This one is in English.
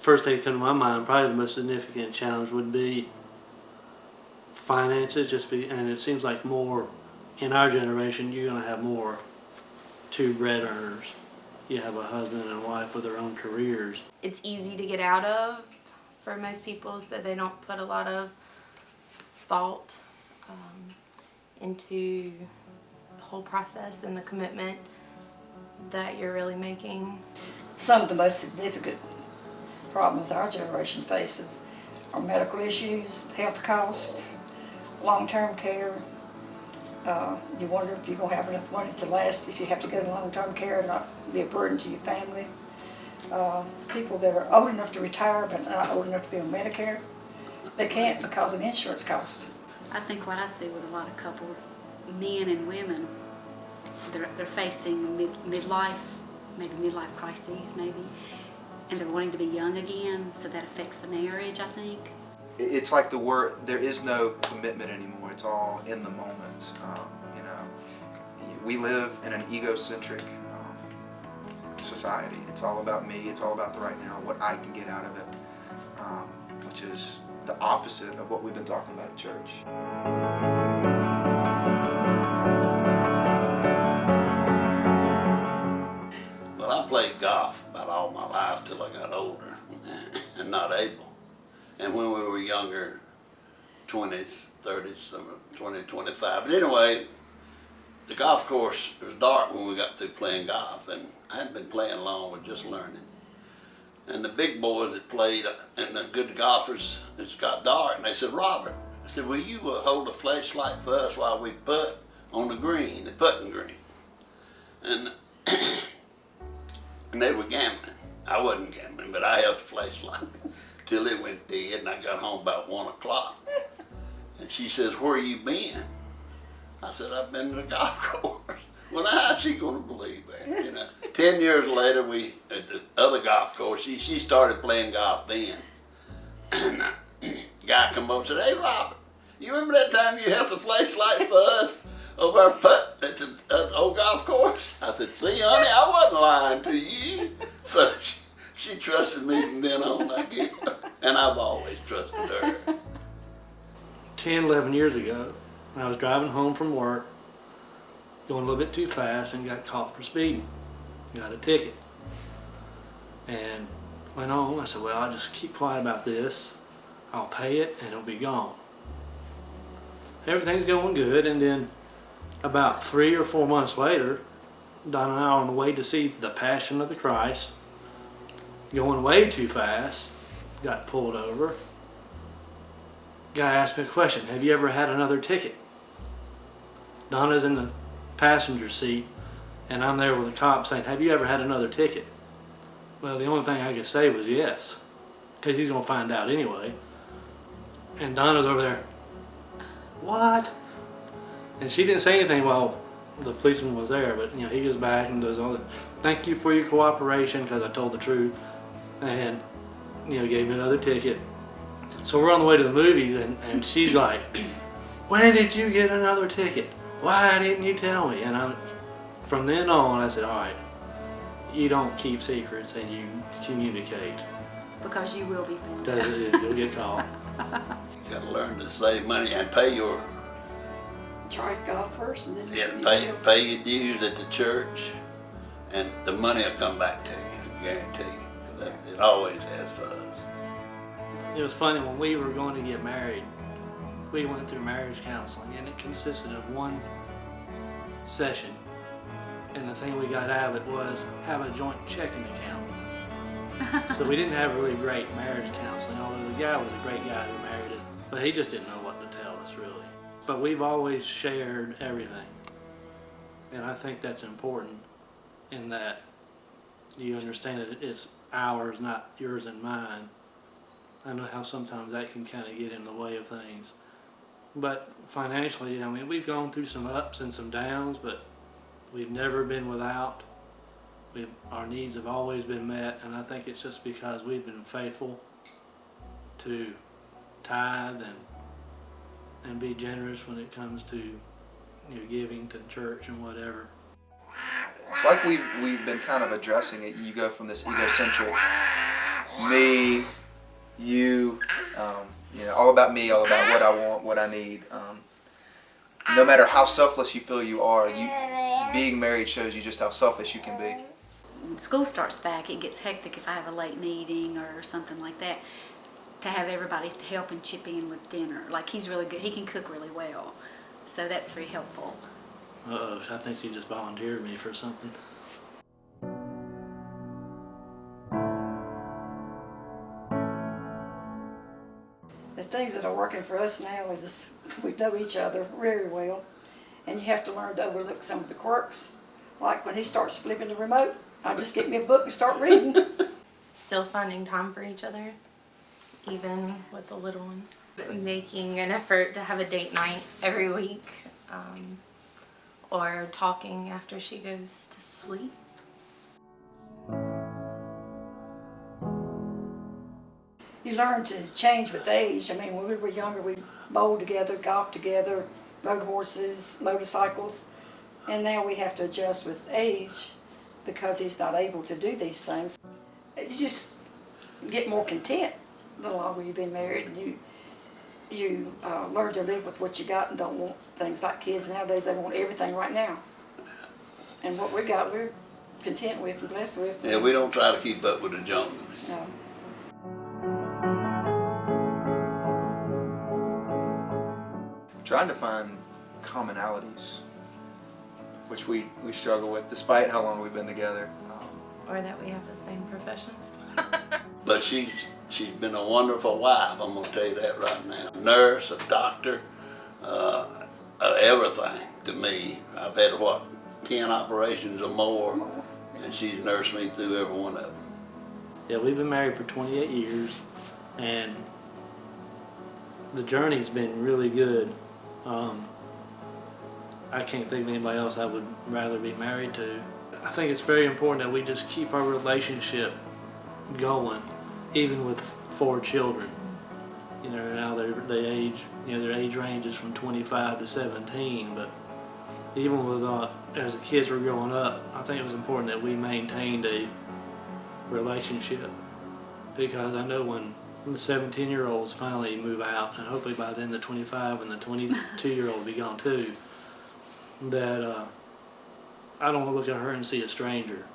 first thing that comes to my mind, probably the most significant challenge would be finances. And it seems like more in our generation, you're going to have more two bread earners. You have a husband and wife with their own careers. It's easy to get out of for most people, so they don't put a lot of thought into the whole process and the commitment that you're really making. Some of the most significant problems our generation faces are medical issues, health costs, long-term care. You wonder if you're going to have enough money to last if you have to go to long-term care and not be a burden to your family. People that are old enough to retire but not old enough to be on Medicare, they can't because of insurance costs. I think what I see with a lot of couples, men and women, they're facing midlife crises maybe, and they're wanting to be young again, so that affects the marriage, I think. It's like the word, there is no commitment anymore. It's all in the moment. You know, we live in an egocentric society. It's all about me. It's all about the right now, what I can get out of it, which is the opposite of what we've been talking about at church. Well, I played golf about all my life till I got older and not able. And when we were younger, 20s, 30s, 20, 25. But anyway, the golf course, it was dark when we got through playing golf, and I hadn't been playing long, we were just learning. And the big boys that played, and the good golfers, it got dark, and they said, Robert, I said, will you hold a flashlight for us while we putt on the green, the putting green? And they were gambling. I wasn't gambling, but I held the flashlight till it went dead, and I got home about 1 o'clock. And she says, where you been? I said, I've been to the golf course. Well, how's she gonna believe that, you know? 10 years later, we, at the other golf course, she started playing golf then. And guy come over and said, hey, Robert, you remember that time you held the flashlight for us over our putt at the old golf course? I said, see, honey, I wasn't lying to you. So she trusted me from then on, I guess. And I've always trusted her. 10, 11 years ago, I was driving home from work, going a little bit too fast, and got caught for speeding. Got a ticket. And went home. I said, well, I'll just keep quiet about this. I'll pay it, and it'll be gone. Everything's going good, and then about 3 or 4 months later, Don and I are on the way to see The Passion of the Christ, going way too fast, got pulled over. Guy asked me a question, have you ever had another ticket? Donna's in the passenger seat, and I'm there with a cop saying, have you ever had another ticket? Well, the only thing I could say was yes, because he's going to find out anyway. And Donna's over there, what? And she didn't say anything while the policeman was there, but you know, he goes back and does all the, thank you for your cooperation, because I told the truth, and you know, gave me another ticket. So we're on the way to the movies, and she's like, when did you get another ticket? Why didn't you tell me? And from then on, I said, all right, you don't keep secrets and you communicate. Because you will be found out. You'll get caught. You gotta learn to save money and pay your Try God first and then pay your dues at the church, and the money will come back to you, I guarantee you. 'Cause it always has for us. It was funny, when we were going to get married, we went through marriage counseling, and it consisted of one session, and the thing we got out of it was have a joint checking account. So we didn't have really great marriage counseling, although the guy was a great guy who married it, but he just didn't know what to tell us really. But we've always shared everything, and I think that's important in that you understand that it's ours, not yours and mine. I know how sometimes that can kind of get in the way of things. But financially, I mean, we've gone through some ups and some downs, but we've never been without. Our needs have always been met, and I think it's just because we've been faithful to tithe and be generous when it comes to giving to the church and whatever. It's like we've been kind of addressing it. You go from this egocentric me, about me, all about what I want, what I need. No matter how selfless you feel you are, being married shows you just how selfish you can be. When school starts back, it gets hectic if I have a late meeting or something like that. To have everybody to help and chip in with dinner. Like, he's really good. He can cook really well. So that's very helpful. Uh-oh, I think she just volunteered me for something. The things that are working for us now is we know each other very well, and you have to learn to overlook some of the quirks. Like when he starts flipping the remote, I just get me a book and start reading. Still finding time for each other, even with the little one. Making an effort to have a date night every week, or talking after she goes to sleep. You learn to change with age. I mean, when we were younger, we bowled together, golfed together, rode horses, motorcycles, and now we have to adjust with age because he's not able to do these things. You just get more content the longer you've been married, and you learn to live with what you got and don't want things like kids nowadays. They want everything right now, and what we got, we're content with and blessed with. Yeah, we don't try to keep up with the junk. No. Trying to find commonalities, which we struggle with despite how long we've been together. Or that we have the same profession. But she's been a wonderful wife, I'm gonna tell you that right now. Nurse, a doctor, everything to me. I've had, 10 operations or more, and she's nursed me through every one of them. Yeah, we've been married for 28 years, and the journey's been really good. I can't think of anybody else I would rather be married to. I think it's very important that we just keep our relationship going, even with 4 children. You know, now their age ranges from 25 to 17, but even with as the kids were growing up, I think it was important that we maintained a relationship, because I know when the 17-year-olds finally move out, and hopefully by then the 25 and the 22-year-old will be gone too, that I don't want to look at her and see a stranger.